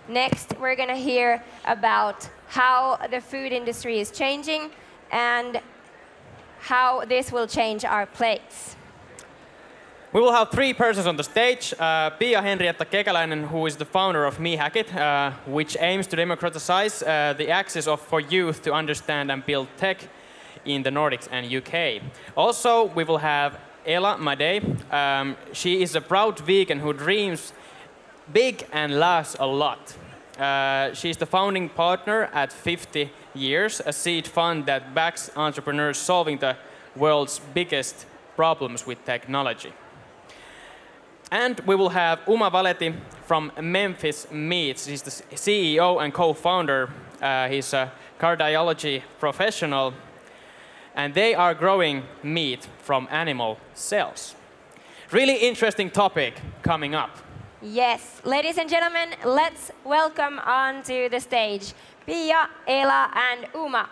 Next, we're going to hear about how the food industry is changing and how this will change our plates. We will have three persons on the stage. Henrietta Kekäläinen, who is the founder of Mehackit, which aims to democratize the access for youth to understand and build tech in the Nordics and UK. Also, we will have Madej. She is a proud vegan who dreams big and laughs a lot. She's the founding partner at 50 Years, a seed fund that backs entrepreneurs solving the world's biggest problems with technology. And we will have Valeti from Memphis Meats. He's the CEO and co-founder. He's a cardiology professional. And they are growing meat from animal cells. Really interesting topic coming up. Yes, ladies and gentlemen, let's welcome onto the stage Pia, Ela, and Uma.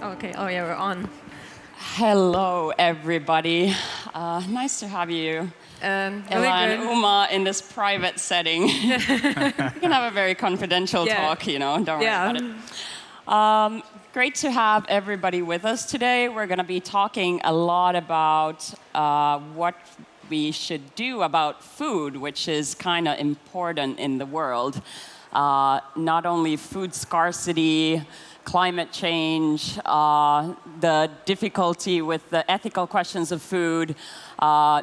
Okay, oh yeah, we're on. Hello, everybody. Nice to have you, Really Ella and good. Uma, in this private setting. We can have a very confidential talk, don't worry about it. Great to have everybody with us today. We're going to be talking a lot about what we should do about food, which is kind of important in the world. Not only food scarcity, climate change, the difficulty with the ethical questions of food,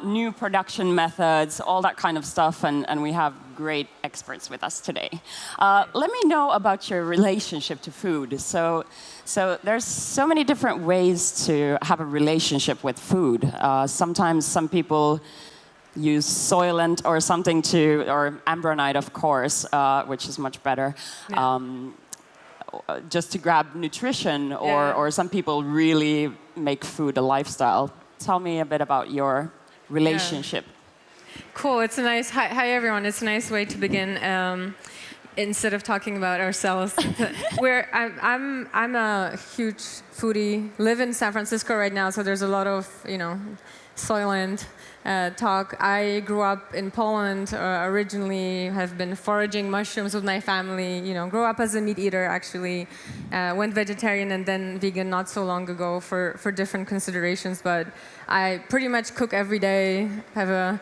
new production methods, all that kind of stuff, and we have great experts with us today. Let me know about your relationship to food. So there's so many different ways to have a relationship with food. Sometimes some people use Soylent or something or Ambronite, of course, which is much better. Yeah. Just to grab nutrition, or some people really make food a lifestyle. Tell me a bit about your relationship. Yeah. Cool. It's a nice. Hi everyone. It's a nice way to begin. Instead of talking about ourselves, I'm a huge foodie. Live in San Francisco right now, so there's a lot of Soylent talk. I grew up in Poland, originally have been foraging mushrooms with my family, grew up as a meat eater actually, went vegetarian and then vegan not so long ago for different considerations, but I pretty much cook every day, have a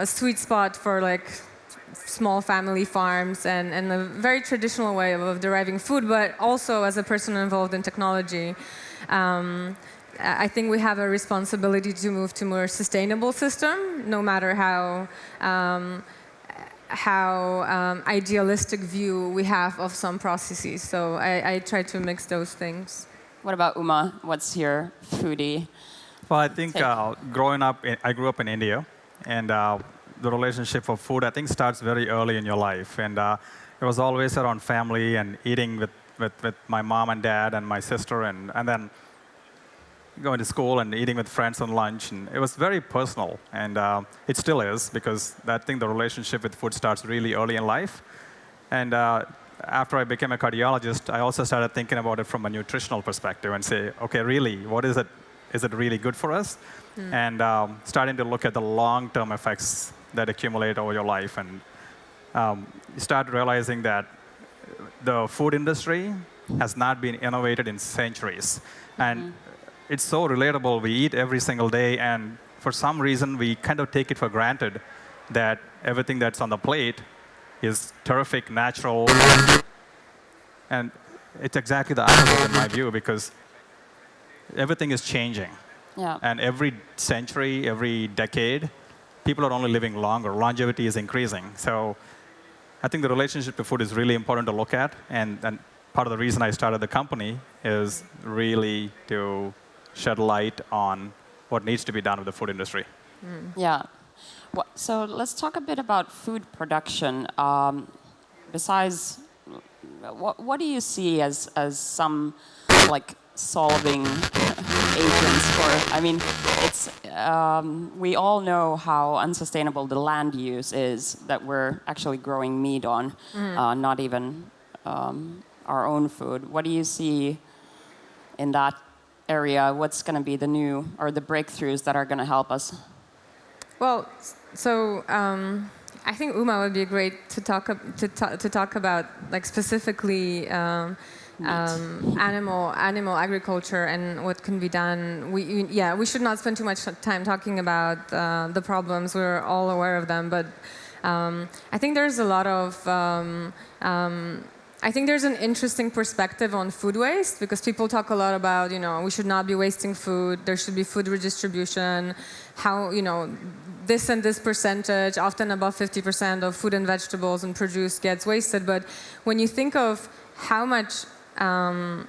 sweet spot for like small family farms and a very traditional way of deriving food, but also as a person involved in technology. I think we have a responsibility to move to a more sustainable system, no matter how idealistic view we have of some processes. So I try to mix those things. What about Uma? What's your foodie? Well, I think growing up, I grew up in India, and the relationship of food, I think, starts very early in your life. And it was always around family and eating with my mom and dad and my sister, and then going to school and eating with friends on lunch, and it was very personal, and it still is, because I think the relationship with food starts really early in life. And after I became a cardiologist, I also started thinking about it from a nutritional perspective and say, okay, really, what is it? Is it really good for us? And starting to look at the long-term effects that accumulate over your life, and you start realizing that the food industry has not been innovated in centuries. And it's so relatable. We eat every single day, and for some reason, we kind of take it for granted that everything that's on the plate is terrific, natural. And it's exactly the opposite in my view, because everything is changing. Yeah. And every century, every decade, people are only living longer. Longevity is increasing. So I think the relationship to food is really important to look at. And part of the reason I started the company is really to shed light on what needs to be done with the food industry. Yeah. Well, so let's talk a bit about food production. Besides, what do you see as some like solving agents for. I mean, it's we all know how unsustainable the land use is that we're actually growing meat on, not even our own food. What do you see in that area? What's going to be the new or the breakthroughs that are going to help us? Well, so I think Uma would be great to talk about, like, specifically animal agriculture and what can be done. We should not spend too much time talking about the problems. We're all aware of them, but I think there's a lot of I think there's an interesting perspective on food waste, because people talk a lot about, we should not be wasting food, there should be food redistribution, how, this and this percentage, often above 50% of food and vegetables and produce gets wasted. But when you think of how much how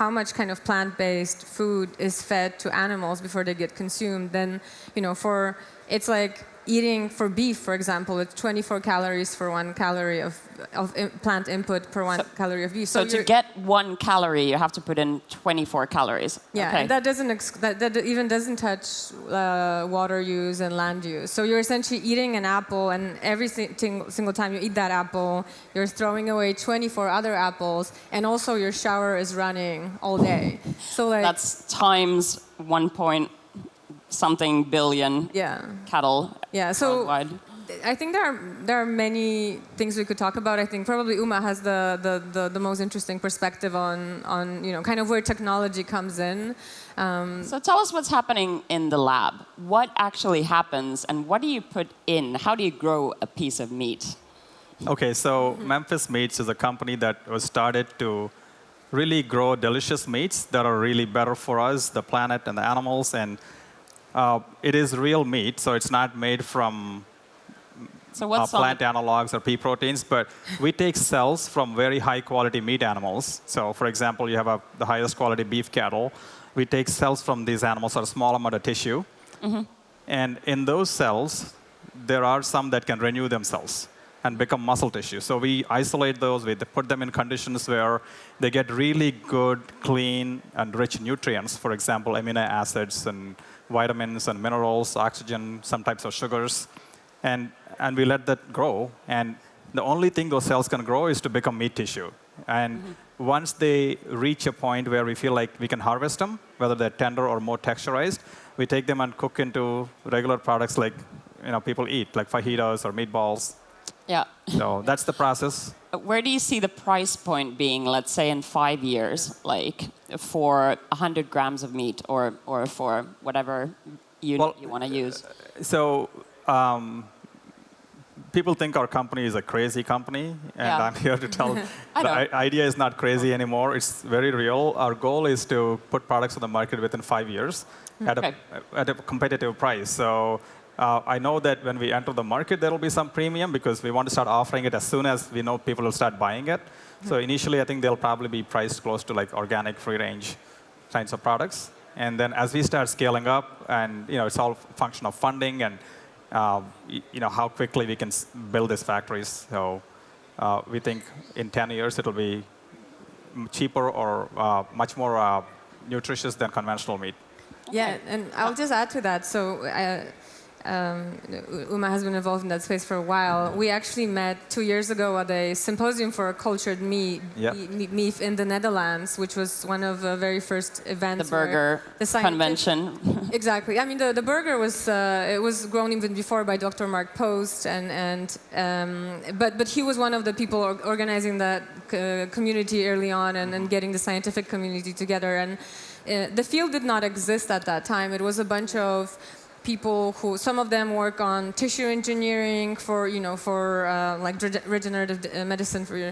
much kind of plant-based food is fed to animals before they get consumed, then, it's like eating for beef, for example, it's 24 calories for 1 calorie of plant input per 1 calorie of beef. So to get 1 calorie, you have to put in 24 calories. Yeah, okay. And that even doesn't touch water use and land use. So you're essentially eating an apple, and every single time you eat that apple, you're throwing away 24 other apples, and also your shower is running all day. So that's times 1 something billion cattle worldwide. I think there are many things we could talk about. I think probably Uma has the most interesting perspective on kind of where technology comes in. So tell us what's happening in the lab. What actually happens, and what do you put in? How do you grow a piece of meat? Okay, so Memphis Meats is a company that was started to really grow delicious meats that are really better for us, the planet, and the animals. And it is real meat, so it's not made from plant analogs or pea proteins, but we take cells from very high quality meat animals. So for example, you have the highest quality beef cattle. We take cells from these animals, or a small amount of tissue. And in those cells, there are some that can renew themselves and become muscle tissue. So we isolate those, we put them in conditions where they get really good, clean, and rich nutrients. For example, amino acids and vitamins and minerals, oxygen, some types of sugars. And we let that grow. And the only thing those cells can grow is to become meat tissue. And once they reach a point where we feel like we can harvest them, whether they're tender or more texturized, we take them and cook into regular products like people eat, like fajitas or meatballs. Yeah. So that's the process. Where do you see the price point being, let's say, in 5 years, like for 100 grams of meat, or for whatever unit you want to use? So people think our company is a crazy company, and I'm here to tell the idea is not crazy anymore. It's very real. Our goal is to put products on the market within 5 years at a competitive price. So I know that when we enter the market, there will be some premium, because we want to start offering it as soon as we know people will start buying it. So initially, I think they'll probably be priced close to like organic, free-range kinds of products. And then as we start scaling up, and it's all a function of funding and how quickly we can build these factories. So we think in 10 years it'll be cheaper or much more nutritious than conventional meat. Yeah, and I'll just add to that. So Uma has been involved in that space for a while. We actually met 2 years ago at a symposium for cultured meat in the Netherlands, which was one of the very first events. The burger convention. Exactly. I mean, the burger was it was grown even before by Dr. Mark Post, but he was one of the people organizing that community early on and getting the scientific community together. And the field did not exist at that time. It was a bunch of people who, some of them work on tissue engineering for like regenerative medicine for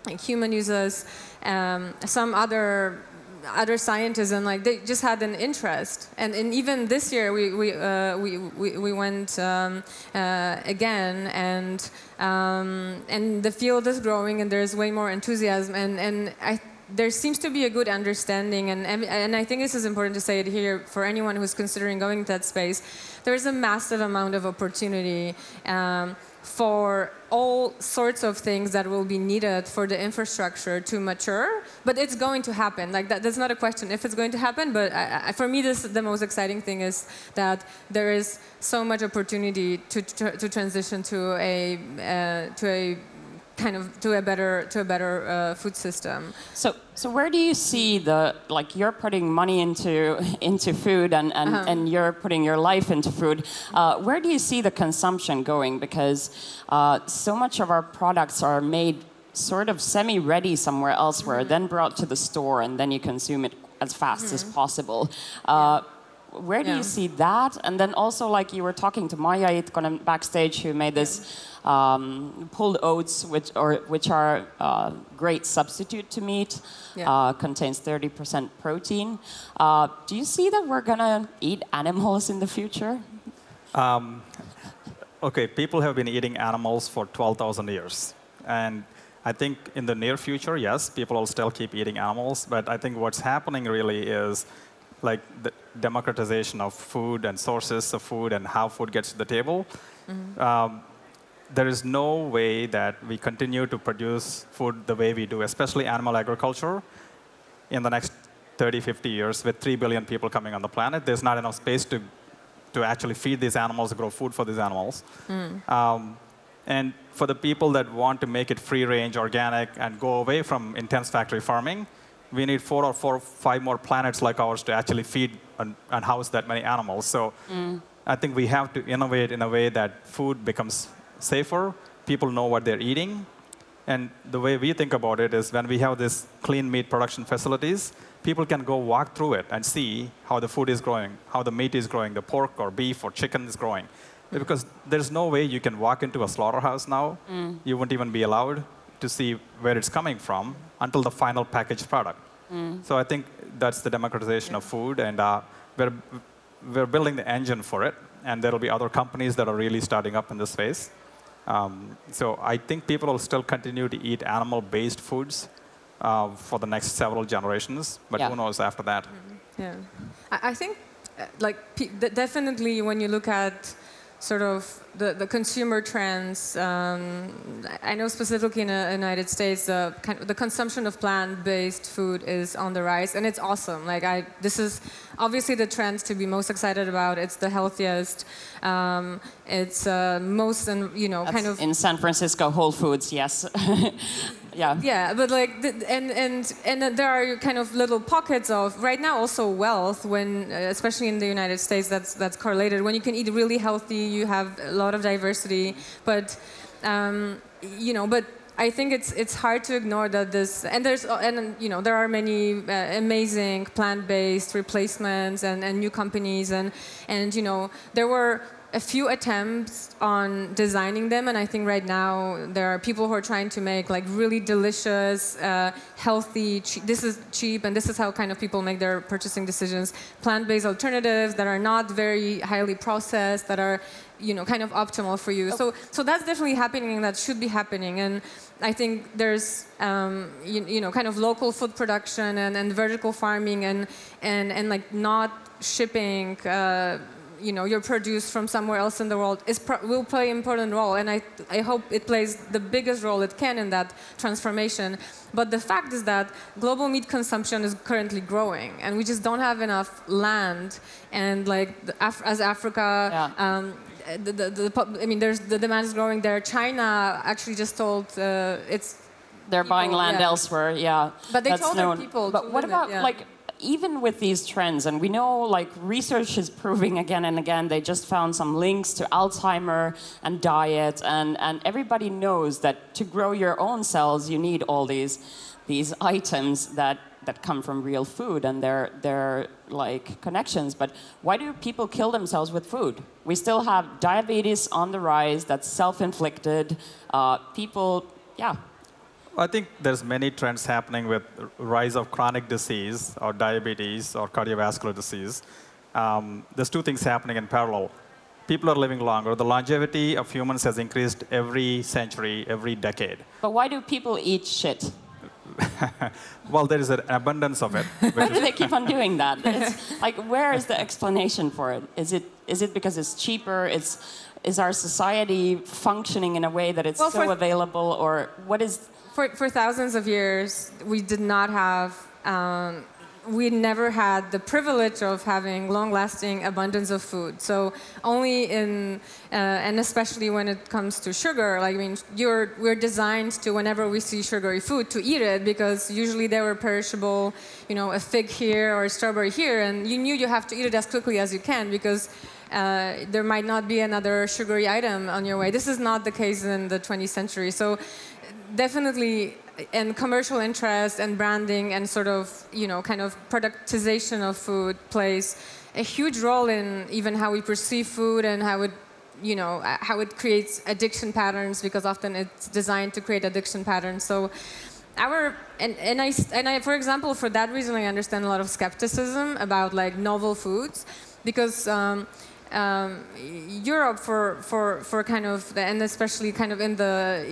like human users. Some other scientists, and like they just had an interest. And even this year we went again, and the field is growing, and there's way more enthusiasm. And there seems to be a good understanding, and I think this is important to say it here for anyone who's considering going to that space. There's a massive amount of opportunity for all sorts of things that will be needed for the infrastructure to mature, but it's going to happen. Like that's not a question if it's going to happen, but for me, the most exciting thing is that there is so much opportunity to transition to a better food system. So where do you see you're putting money into food and you're putting your life into food? Where do you see the consumption going? Because so much of our products are made sort of semi-ready somewhere elsewhere, then brought to the store, and then you consume it as fast as possible. Where do you see that? And then also, like you were talking to Maija Itkonen backstage, who made this pulled oats, which are a great substitute to meat, contains 30% protein. Do you see that we're gonna eat animals in the future? Okay, people have been eating animals for 12,000 years. And I think in the near future, yes, people will still keep eating animals. But I think what's happening really is like the democratization of food and sources of food and how food gets to the table. There is no way that we continue to produce food the way we do, especially animal agriculture, in the next 30, 50 years with 3 billion people coming on the planet. There's not enough space to actually feed these animals, grow food for these animals. And for the people that want to make it free range, organic, and go away from intense factory farming, we need 4 or 5 more planets like ours to actually feed and house that many animals. So I think we have to innovate in a way that food becomes safer, people know what they're eating. And the way we think about it is when we have these clean meat production facilities, people can go walk through it and see how the food is growing, how the meat is growing, the pork or beef or chicken is growing. Because there's no way you can walk into a slaughterhouse now. You won't even be allowed to see where it's coming from until the final packaged product. So I think that's the democratization of food, and we're building the engine for it, and there will be other companies that are really starting up in this space. So I think people will still continue to eat animal-based foods for the next several generations, but who knows after that? Yeah, I think definitely when you look at sort of the consumer trends. I know specifically in the United States, the consumption of plant-based food is on the rise, and it's awesome. This is obviously the trend to be most excited about. It's the healthiest. It's most, kind of in San Francisco, Whole Foods, yes. Yeah, but and there are kind of little pockets of right now also wealth when, especially in the United States, that's correlated. When you can eat really healthy, you have a lot of diversity, but but I think it's hard to ignore that there are many amazing plant-based replacements and new companies and there were a few attempts on designing them, and I think right now there are people who are trying to make really delicious, healthy. This is cheap, and this is how kind of people make their purchasing decisions. Plant-based alternatives that are not very highly processed, that are kind of optimal for you. So that's definitely happening, and that should be happening. And I think there's kind of local food production and vertical farming and not shipping. Your produce from somewhere else in the world will play an important role, and I hope it plays the biggest role it can in that transformation. But the fact is that global meat consumption is currently growing, and we just don't have enough land. And as Africa, the demand is growing there. China actually just told they're buying land elsewhere. Yeah, but they told their people. But what about even with these trends, and we know research is proving again and again, they just found some links to Alzheimer and diet, and everybody knows that to grow your own cells, you need all these items that come from real food and their connections. But why do people kill themselves with food? We still have diabetes on the rise, that's self-inflicted. I think there's many trends happening with rise of chronic disease or diabetes or cardiovascular disease. There's two things happening in parallel. People are living longer. The longevity of humans has increased every century, every decade. But why do people eat shit? Well, there is an abundance of it. Why do they keep on doing that? It's like, where is the explanation for it? Is it because it's cheaper? Is our society functioning in a way that it's so available, or what is? For thousands of years, we did not have. We never had the privilege of having long-lasting abundance of food. So only and especially when it comes to sugar, like, I mean, we're designed to, whenever we see sugary food, to eat it, because usually they were perishable, you know, a fig here or a strawberry here, and you knew you have to eat it as quickly as you can, because there might not be another sugary item on your way. This is not the case in the 20th century. So definitely, and commercial interest and branding and sort of, you know, kind of productization of food plays a huge role in even how we perceive food and how it, you know, how it creates addiction patterns, because often it's designed to create addiction patterns. So I, for example, for that reason, I understand a lot of skepticism about like novel foods, because Europe for kind of, and especially kind of in the,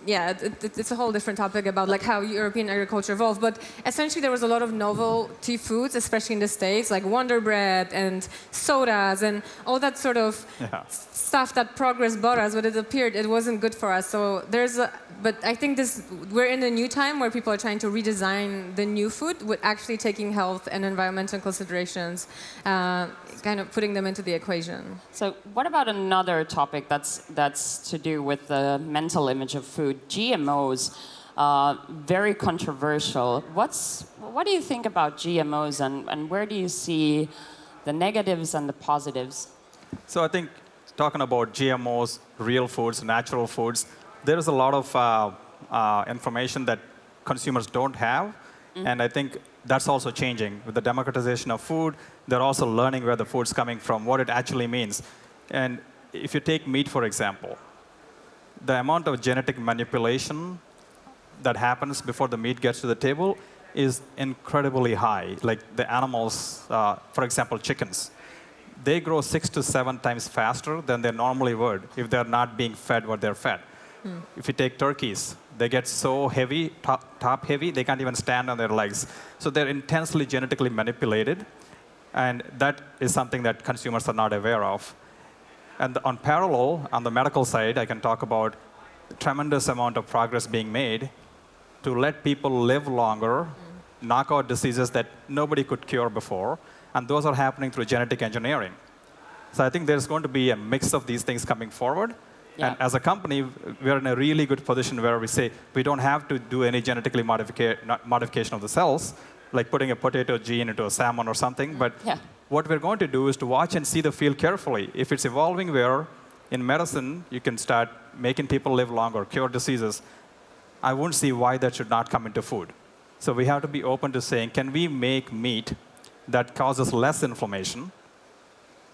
it's a whole different topic about like how European agriculture evolved, but essentially there was a lot of novelty foods, especially in the States, like Wonder Bread and sodas and all that sort of stuff that progress brought us, but it wasn't good for us. So but I think we're in a new time where people are trying to redesign the new food with actually taking health and environmental considerations, kind of putting them into the equation. So what about another topic that's to do with the mental image of food? GMOs, very controversial. What do you think about GMOs, and where do you see the negatives and the positives? So I think talking about GMOs, real foods, natural foods, there is a lot of information that consumers don't have, and I think that's also changing. With the democratization of food, they're also learning where the food's coming from, what it actually means. And if you take meat, for example, the amount of genetic manipulation that happens before the meat gets to the table is incredibly high. Like the animals, for example, chickens, they grow 6 to 7 times faster than they normally would if they're not being fed what they're fed. If you take turkeys, they get so heavy, top heavy, they can't even stand on their legs. So they're intensely genetically manipulated, and that is something that consumers are not aware of. And on parallel, on the medical side, I can talk about the tremendous amount of progress being made to let people live longer, knock out diseases that nobody could cure before, and those are happening through genetic engineering. So I think there's going to be a mix of these things coming forward. And as a company, we're in a really good position where we say we don't have to do any genetically modification of the cells, like putting a potato gene into a salmon or something. But what we're going to do is to watch and see the field carefully. If it's evolving where in medicine you can start making people live longer, cure diseases, I wouldn't see why that should not come into food. So we have to be open to saying, can we make meat that causes less inflammation,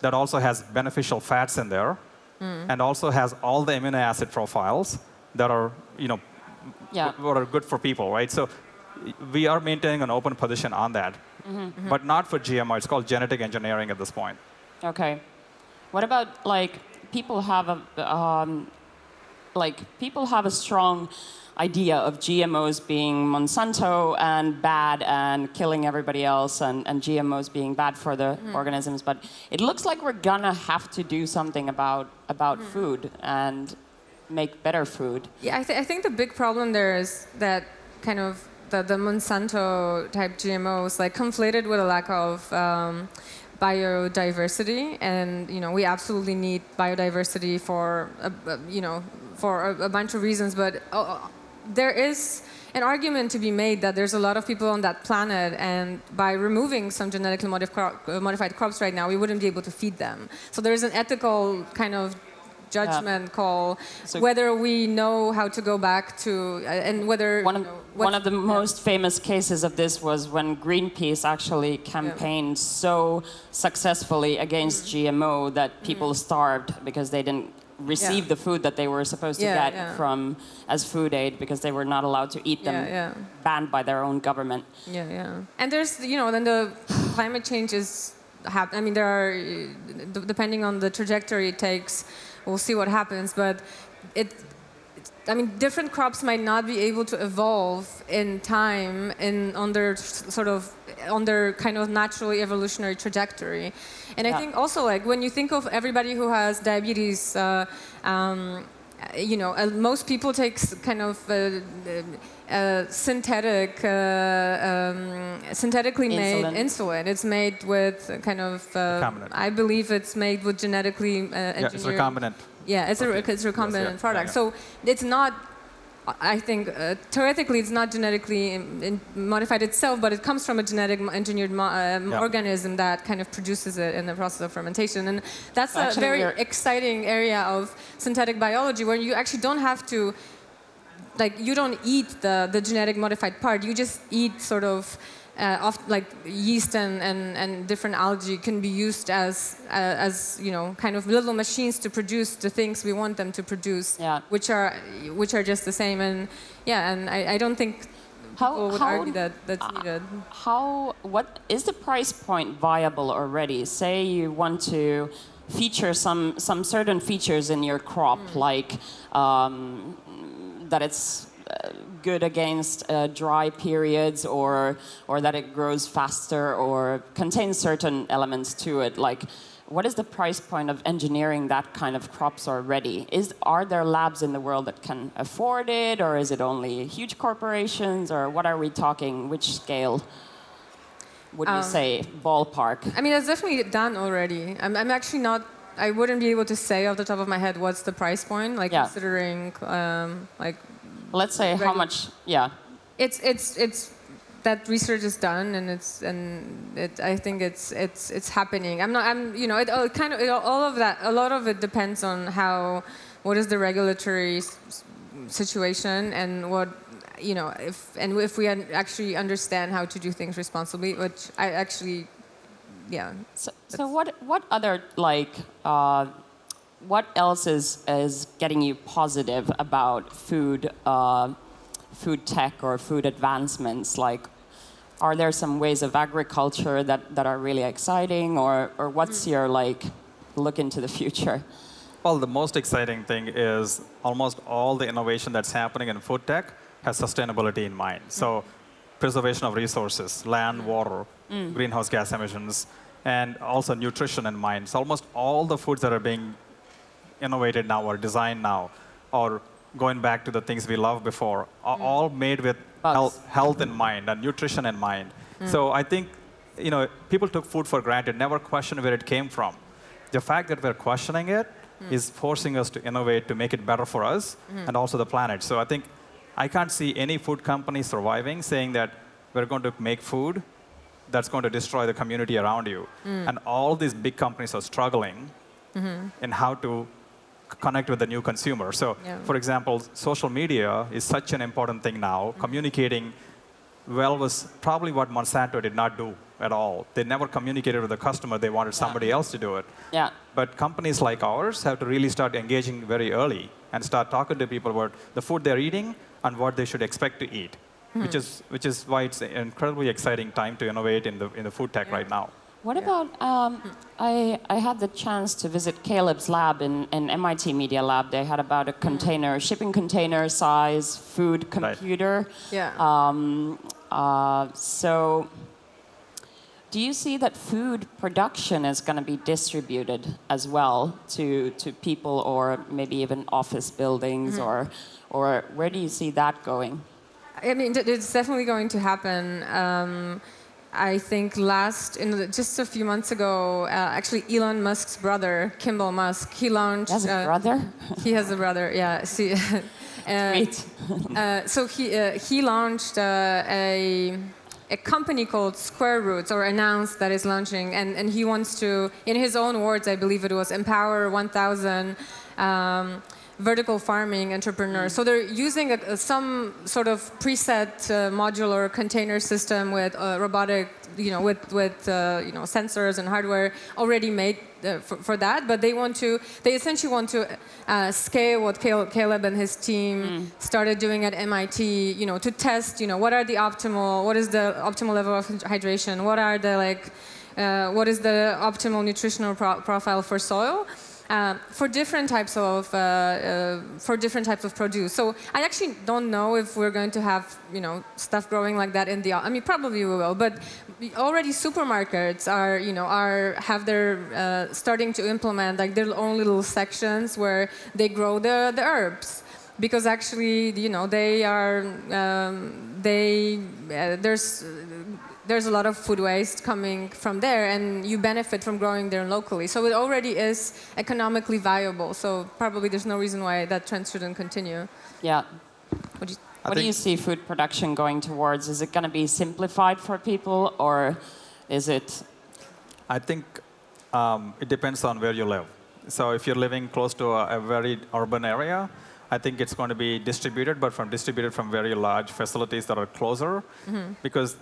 that also has beneficial fats in there, and also has all the amino acid profiles that are, what are good for people, right? So we are maintaining an open position on that, but not for GMO. It's called genetic engineering at this point. Okay. What about people have a strong idea of GMOs being Monsanto and bad and killing everybody else, and GMOs being bad for the organisms, but it looks like we're gonna have to do something about food and make better food. Yeah, I think the big problem there is that kind of the Monsanto type GMOs conflated with a lack of biodiversity, and we absolutely need biodiversity for a bunch of reasons, but there is an argument to be made that there's a lot of people on that planet, and by removing some genetically modified crops right now, we wouldn't be able to feed them. So there's an ethical kind of judgment call, whether we know how to go back to, and whether... One of the most famous cases of this was when Greenpeace actually campaigned so successfully against GMO that people starved because they didn't receive the food that they were supposed to get from as food aid, because they were not allowed to eat them, banned by their own government. And there's, then the climate change is happening. I mean, there are, depending on the trajectory it takes, we'll see what happens, but I mean, different crops might not be able to evolve in time on their kind of naturally evolutionary trajectory. And I think also, like, when you think of everybody who has diabetes, most people take kind of synthetically made insulin. It's made with kind of, I believe it's made with genetically engineered. It's recombinant. Yeah, it's a recombinant product. So it's not, I think, theoretically it's not genetically modified itself, but it comes from a genetic engineered organism that kind of produces it in the process of fermentation. And that's a very exciting area of synthetic biology where you actually don't have to, like, you don't eat the genetic modified part, you just eat sort of like yeast and different algae can be used as kind of little machines to produce the things we want them to produce, which are just the same. And I don't think people would argue that that's needed. What is the price point viable already? Say you want to feature some certain features in your crop, like that it's good against dry periods, or that it grows faster, or contains certain elements to it. Like, what is the price point of engineering that kind of crops already? Are there labs in the world that can afford it, or is it only huge corporations, or what are we talking? Which scale would you say, ballpark? I mean, it's definitely done already. I'm actually not. I wouldn't be able to say off the top of my head what's the price point, like considering like. Let's say how much? Yeah. It's that research is done, and I think it's happening. A lot of it depends on what is the regulatory situation, and if we actually understand how to do things responsibly, which I actually, So what other what else is getting you positive about food tech or food advancements? Like, are there some ways of agriculture that are really exciting, or what's your look into the future? Well, the most exciting thing is almost all the innovation that's happening in food tech has sustainability in mind. So preservation of resources, land, water, greenhouse gas emissions, and also nutrition in mind. So almost all the foods that are being innovated now or designed now, or going back to the things we loved before, are all made with health in mind and nutrition in mind. So I think, people took food for granted, never questioned where it came from. The fact that we're questioning it is forcing us to innovate to make it better for us and also the planet. So I think I can't see any food company surviving saying that we're going to make food that's going to destroy the community around you. And all these big companies are struggling in how to connect with the new consumer. So, for example, social media is such an important thing now. Communicating well was probably what Monsanto did not do at all. They never communicated with the customer. They wanted somebody else to do it. But companies like ours have to really start engaging very early and start talking to people about the food they're eating and what they should expect to eat, which is why it's an incredibly exciting time to innovate in the food tech right now. What about, I had the chance to visit Caleb's lab in MIT Media Lab. They had about a shipping container size food computer. So do you see that food production is going to be distributed as well to people, or maybe even office buildings, or where do you see that going? I mean, it's definitely going to happen. I think just a few months ago, actually Elon Musk's brother, Kimball Musk, he launched... He has a brother? He has a brother, yeah. See, so he launched a company called Square Roots, or announced that is launching, and he wants to, in his own words, I believe it was, empower 1,000 vertical farming entrepreneurs. So they're using some sort of preset modular container system with robotic, with sensors and hardware already made for that. But they essentially want to scale what Caleb and his team started doing at MIT. To test, what is the optimal level of hydration? What is the optimal nutritional profile for soil? for different types of produce. So I actually don't know if we're going to have stuff growing like that in the. I mean, probably we will, but already supermarkets have their starting to implement like their own little sections where they grow the herbs. Because actually, there's a lot of food waste coming from there, and you benefit from growing there locally. So it already is economically viable. So probably there's no reason why that trend shouldn't continue. Yeah. What do you see food production going towards? Is it going to be simplified for people, or is it? I think it depends on where you live. So if you're living close to a very urban area, I think it's going to be distributed, but distributed from very large facilities that are closer. Mm-hmm. Because,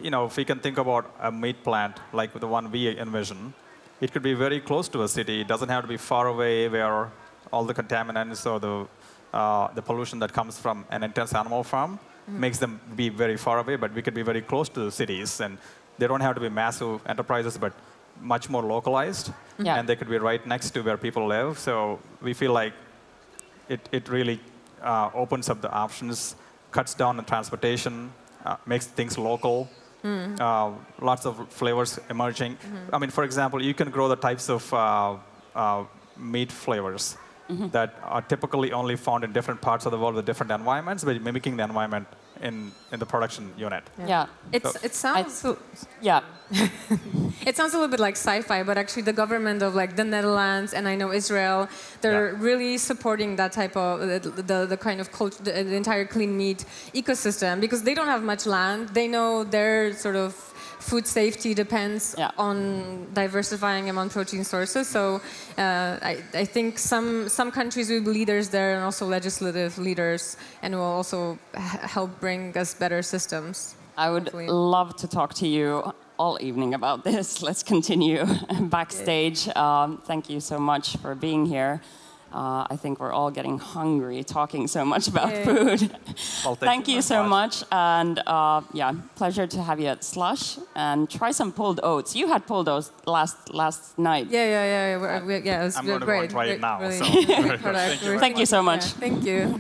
if we can think about a meat plant like the one we envision, it could be very close to a city. It doesn't have to be far away where all the contaminants or the pollution that comes from an intense animal farm makes them be very far away, but we could be very close to the cities. And they don't have to be massive enterprises, but much more localized. Yeah. And they could be right next to where people live. So we feel like it really opens up the options, cuts down on transportation, makes things local, lots of flavors emerging. Mm-hmm. I mean, for example, you can grow the types of meat flavors that are typically only found in different parts of the world with different environments, but mimicking the environment in the production unit. Yeah. It sounds... Yeah. It sounds a little bit like sci-fi, but actually the government of like the Netherlands and I know Israel, they're really supporting that type of the kind of culture, the entire clean meat ecosystem, because they don't have much land. They know their sort of food safety depends on diversifying among protein sources. So I think some countries will be leaders there, and also legislative leaders, and will also help bring us better systems. I would love to talk to you all evening about this. Let's continue backstage. Thank you so much for being here. I think we're all getting hungry talking so much about food. Well, thank you so much. And pleasure to have you at Slush. And try some pulled oats. You had pulled oats last night. Yeah. It was I'm going to great. go and try it now. Really So. Thank you so much. Thank you.